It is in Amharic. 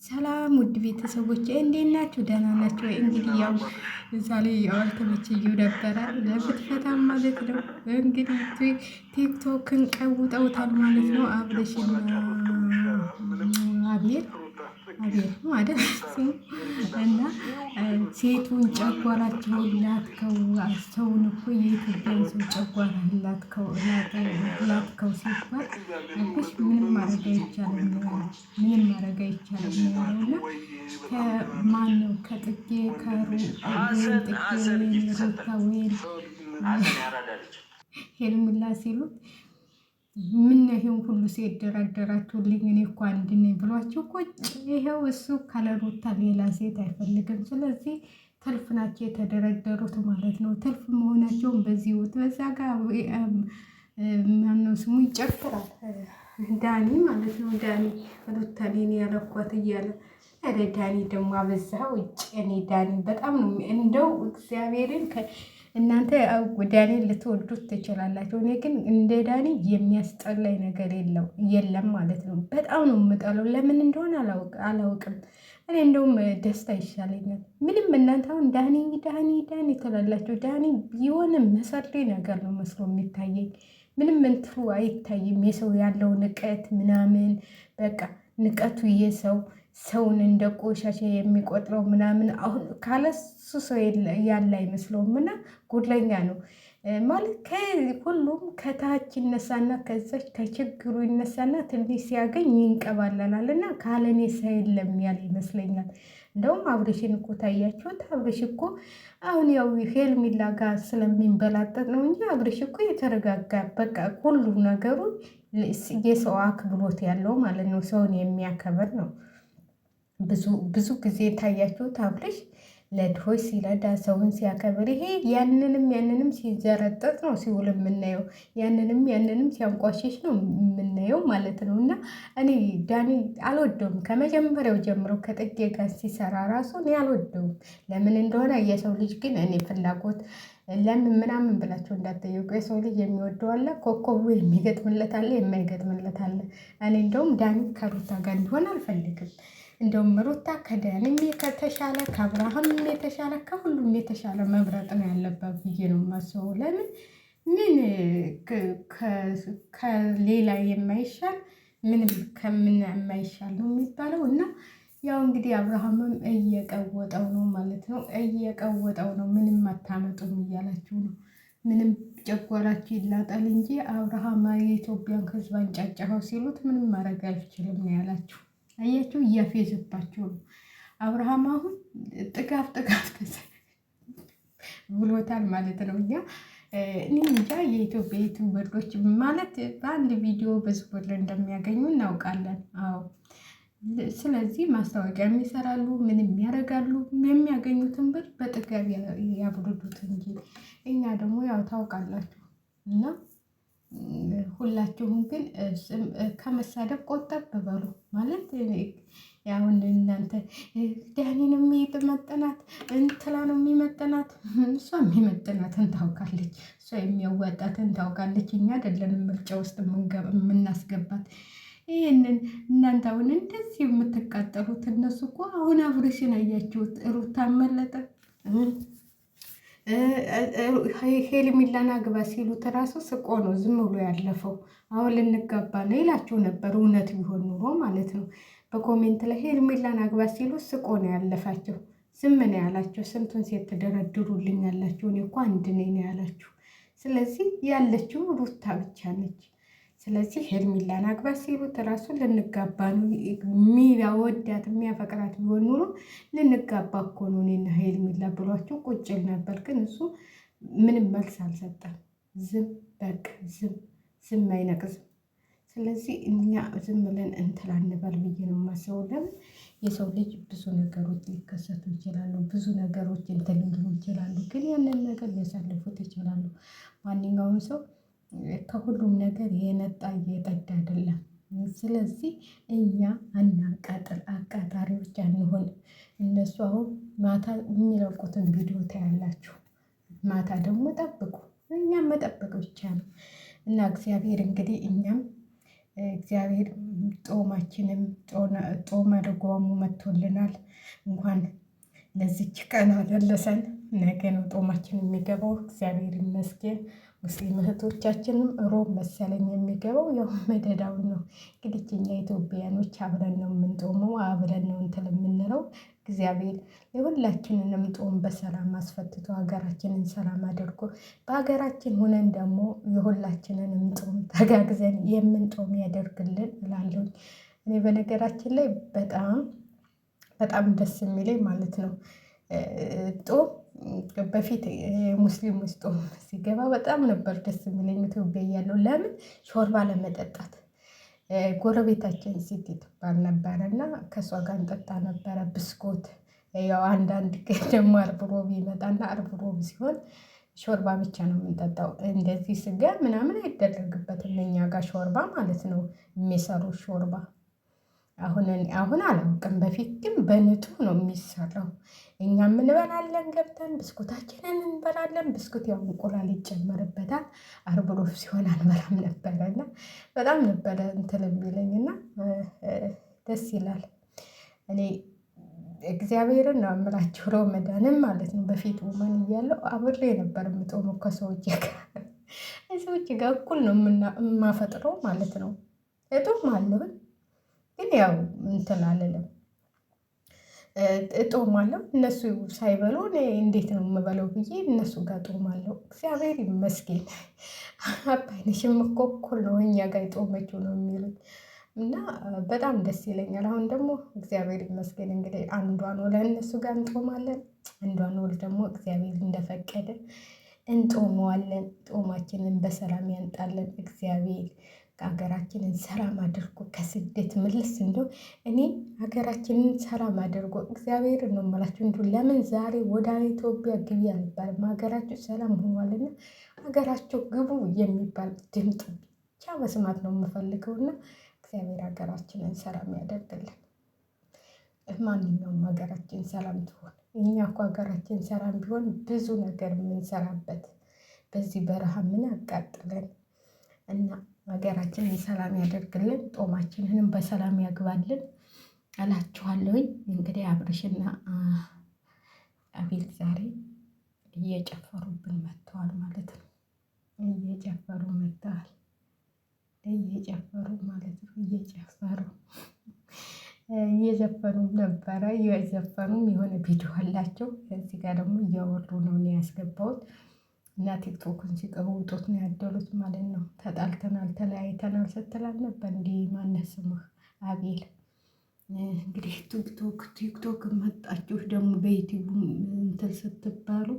ሰላም ውድ ቤተሰቦች እንዴት ናችሁ? ደህና ናችሁ ወይ? እንግዲህ ያው እዛ ላይ አልተመቸኝም ነበረ ለፍትፈታ ማለት ነው። እንግዲህ ቲክቶክን ቀውጠውታል ማለት ነው። አብርሽና አቤል ነው አይደል? እና ሴቱን ጨጓራቸውን ላትከው ሰውን እኮ የኢትዮጵያን ሰው ጨጓራ ላትከው ሲባል አብርሽ ምንም ማድረግ አይቻልም፣ ምንም ማድረግ አይቻልም ያለውና ከማን ነው ከጥጌ ወይም ጥጌ ሩታ ወይም ሄርሜላ ሲሉት ምን ይሄን ሁሉ ሲደራደራችሁልኝ እኔ እኮ አንድ ነኝ ብሏችሁ ቁጭ። ይሄው እሱ ካለሩታ ሌላ ሴት አይፈልግም። ስለዚህ ትልፍ ናቸው የተደረደሩት ማለት ነው። ትልፍ መሆናቸውን በዚህ ወጥ በዛ ጋር ማነው ስሙ ይጨፍራል፣ ዳኒ ማለት ነው። ዳኒ ሩታ እኔን ያለኳት እያለ ኧረ ዳኒ ደግሞ አበዛህ ውጭ። እኔ ዳኒ በጣም ነው እንደው እግዚአብሔርን እናንተ ዳኒን ልትወዱት ትችላላችሁ። እኔ ግን እንደ ዳኒ የሚያስጠላኝ ነገር የለም ማለት ነው። በጣም ነው የምጠለው። ለምን እንደሆነ አላውቅም። እኔ እንደውም ደስታ ይሻለኛል። ምንም እናንተ አሁን ዳኒ ትላላችሁ። ዳኒ ቢሆንም መሰሪ ነገር ነው መስሎ የሚታየኝ። ምንም እንትሩ አይታይም። የሰው ያለው ንቀት ምናምን በቃ ንቀቱ ሰውን እንደ ቆሻሻ የሚቆጥረው ምናምን አሁን ካለሱ ሰው ያለ አይመስለውም። እና ጉድለኛ ነው ማለት ሁሉም ከታች ይነሳና ከዛች ከችግሩ ይነሳና ትንሽ ሲያገኝ ይንቀባለላል። እና ካለኔ ሰው የለም ያለ ይመስለኛል። እንደውም አብርሽን እኮ ታያችሁት። አብርሽ እኮ አሁን ያው ሄርሜላ ጋር ስለሚንበላጠጥ ነው እንጂ አብርሽ እኮ የተረጋጋ በቃ ሁሉ ነገሩ የሰው አክብሮት ያለው ማለት ነው። ሰውን የሚያከብር ነው። ብዙ ጊዜ ታያችሁት አብርሽ ለድሆች ሲረዳ ሰውን ሲያከብር፣ ይሄ ያንንም ሲዘረጠጥ ነው ሲውል የምናየው። ያንንም ሲያንቋሽሽ ነው የምናየው ማለት ነው። እና እኔ ዳኒ አልወደውም ከመጀመሪያው ጀምሮ ከጥጌ ጋር ሲሰራ ራሱ እኔ አልወደውም። ለምን እንደሆነ የሰው ልጅ ግን እኔ ፍላጎት ለምን ምናምን ብላችሁ እንዳትጠየቁ። የሰው ልጅ የሚወደው አለ፣ ኮከቡ የሚገጥምለት አለ፣ የማይገጥምለት አለ። እኔ እንደውም ዳኒ ከሩታ ጋር እንዲሆን አልፈልግም። እንደውም ሩታ ከዳኒም ከተሻለ ከአብርሃምም የተሻለ ከሁሉም የተሻለ መምረጥ ነው ያለባት ብዬ ነው የማስበው። ለምን ምን ከሌላ የማይሻል ምንም ከምን የማይሻል ነው የሚባለው። እና ያው እንግዲህ አብርሃምም እየቀወጠው ነው ማለት ነው። እየቀወጠው ነው። ምንም አታመጡም እያላችሁ ነው። ምንም ጨጓራችሁ ይላጣል እንጂ አብርሃም የኢትዮጵያን ሕዝብ አንጫጫኸው ሲሉት ምንም ማድረግ አልችልም ነው ያላችሁ። አያችሁ፣ እያፌዝባቸው ነው። አብርሃም አሁን ጥጋብ ብሎታል ማለት ነው። እኔ እንጃ የኢትዮጵያ ዩቱበሮች ማለት በአንድ ቪዲዮ ብዙ ብር እንደሚያገኙ እናውቃለን። አዎ፣ ስለዚህ ማስታወቂያ የሚሰራሉ፣ ምንም ያደርጋሉ። የሚያገኙትን ብር በጥጋብ ያብርዱት እንጂ እኛ ደግሞ ያው ታውቃላችሁ። እና ሁላችሁም ግን ከመሳደብ ቆጠብ በሉ ማለት ያሁን እናንተ ዳኒን የሚመጥናት እንትላ ነው የሚመጥናት። እሷ የሚመጥናትን ታውቃለች። እሷ የሚያዋጣትን ታውቃለች። እኛ አይደለንም ምርጫ ውስጥ የምናስገባት። ይህንን እናንተ አሁን እንደዚህ የምትቃጠሉት እነሱ እኮ አሁን አብርሽን አያችሁት። ሩታ መለጠ ሄርሜላን አግባ ሲሉት እራሱ ስቆ ነው ዝም ብሎ ያለፈው። አሁን ልንጋባ ነው ይላችሁ ነበር፣ እውነት ቢሆን ኑሮ ማለት ነው። በኮሜንት ላይ ሄርሜላን አግባ ሲሉት ስቆ ነው ያለፋቸው። ዝም ነው ያላቸው። ስንቱን ሴት ትደረድሩልኝ ያላችሁ፣ እኔ እኮ አንድ ነኝ ነው ያላችሁ። ስለዚህ ያለችው ሩታ ብቻ ነች። ስለዚህ ሄርሜላን አግባ ሲሉት እራሱ ልንጋባ ነው የሚወዳት የሚያፈቅራት ቢሆን ኑሮ ልንጋባ እኮ ነው እኔና ሄርሜላ ብሏቸው ቁጭል ነበር። ግን እሱ ምንም መልስ አልሰጠም። ዝም በቃ ዝም አይነቅዝም። ስለዚህ እኛ ዝም ብለን እንትን አንበል ብዬ ነው የማስበው። ለምን የሰው ልጅ ብዙ ነገሮች ሊከሰቱ ይችላሉ፣ ብዙ ነገሮች እንትን ሊሉ ይችላሉ። ግን ያንን ነገር ሊያሳልፉት ይችላሉ። ማንኛውም ሰው ከሁሉም ነገር የነጣ እየጠዳ አይደለም። ስለዚህ እኛ አናቃጥል፣ አቃጣሪዎች አንሆን። እነሱ አሁን ማታ የሚለቁትን ቪዲዮ ታያላችሁ። ማታ ደግሞ ጠብቁ። እኛም መጠበቅ ብቻ ነው። እና እግዚአብሔር እንግዲህ እኛም እግዚአብሔር ጦማችንም ጦመ ርጓሙ መጥቶልናል። እንኳን ለዚች ቀን አደረሰን። ነገ ነው ጦማችን የሚገባው። እግዚአብሔር ይመስገን። ሙስሊም እህቶቻችንም ሮብ መሰለኝ የሚገባው ያው መደዳውን ነው። እንግዲህ እኛ ኢትዮጵያኖች አብረን ነው የምንጦመው፣ አብረን ነው እንትን የምንለው። እግዚአብሔር የሁላችንንም ጦም በሰላም አስፈትቶ ሀገራችንን ሰላም አድርጎ በሀገራችን ሆነን ደግሞ የሁላችንንም ጦም ተጋግዘን የምንጦም ያደርግልን እላለሁ። እኔ በነገራችን ላይ በጣም በጣም ደስ የሚለኝ ማለት ነው ጦም በፊት ሙስሊም ውስጥ ጦም ሲገባ በጣም ነበር ደስ የሚለኝ ኢትዮጵያ እያለሁ። ለምን ሾርባ ለመጠጣት ጎረቤታችን ሲቲ ትባል ነበረ እና ከእሷ ጋር እንጠጣ ነበረ ብስኮት። ያው አንዳንድ ቀን ደግሞ አርብ ሮብ ይመጣና አርብ ሮብ ሲሆን ሾርባ ብቻ ነው የምንጠጣው። እንደዚህ ስጋ ምናምን አይደረግበትም እኛ ጋር ሾርባ ማለት ነው የሚሰሩት ሾርባ። አሁን አላውቅም፣ በፊት ግን በንጹህ ነው የሚሰራው። እኛም እንበላለን ገብተን ብስኩታችንን እንበላለን። ብስኩት ያው እንቁላል ይጨመርበታል። አርብ ሮብ ሲሆን አንበላም ነበረ እና በጣም ነበረ እንትን የሚለኝና ደስ ይላል። እኔ እግዚአብሔርን ነው የምላቸው ረመዳንን ማለት ነው። በፊት ውመን እያለሁ አብሬ ነበር የምጦመው ከሰዎች ጋር። ከሰዎች ጋር እኩል ነው የማፈጥረው ማለት ነው። እጦማለሁ ግን ያው እንትን አልልም፣ እጦማለሁ። እነሱ ሳይበሉ እኔ እንዴት ነው የምበለው ብዬ እነሱ ጋር እጦማለሁ። እግዚአብሔር ይመስገን። አባይነሽም እኮ እኩል ነው እኛ ጋር የጦመችው ነው የሚሉት እና በጣም ደስ ይለኛል። አሁን ደግሞ እግዚአብሔር ይመስገን እንግዲህ አንዷን ወር እነሱ ጋር እንጦማለን፣ አንዷን ወር ደግሞ እግዚአብሔር እንደፈቀደ እንጦመዋለን። ጦማችንን በሰላም ያንጣለን እግዚአብሔር። ሀገራችንን ሰላም አድርጎ ከስደት ምልስ እንደው እኔ ሀገራችንን ሰላም አድርጎ እግዚአብሔር ነው የምላችሁ። እንዲሁ ለምን ዛሬ ወደ ኢትዮጵያ ግቢ አልባልም፣ ሀገራችሁ ሰላም ሆኗልና ሀገራቸው ግቡ የሚባል ድምፅ ብቻ መስማት ነው የምፈልገውና እግዚአብሔር ሀገራችንን ሰላም ያደርግልን። ማንኛውም ሀገራችን ሰላም ትሆን። እኛ እኮ ሀገራችን ሰላም ቢሆን ብዙ ነገር የምንሰራበት፣ በዚህ በረሃ ምን ያቃጥለን እና ሀገራችንን ሰላም ያደርግልን፣ ጦማችንንም በሰላም ያግባልን እላችኋለሁኝ። እንግዲህ አብርሽና አቤል ዛሬ እየጨፈሩብን መጥተዋል ማለት ነው። እየጨፈሩ መጥተዋል፣ እየጨፈሩ ማለት ነው። እየዘፈኑም ነበረ፣ እየዘፈኑም የሆነ ቪዲዮ አላቸው። እዚህ ጋር ደግሞ እያወሩ ነው ያስገባሁት እና ቲክቶክን ሲቀውጡት ነው ያደሉት ማለት ነው። ተጣልተናል ተለያይተናል ስትላል ነበር እንዲህ ማነው ስምህ አቤል። እንግዲህ ቲክቶክ መጣችሁ ደግሞ በዩቲዩብ እንትን ስትባሉ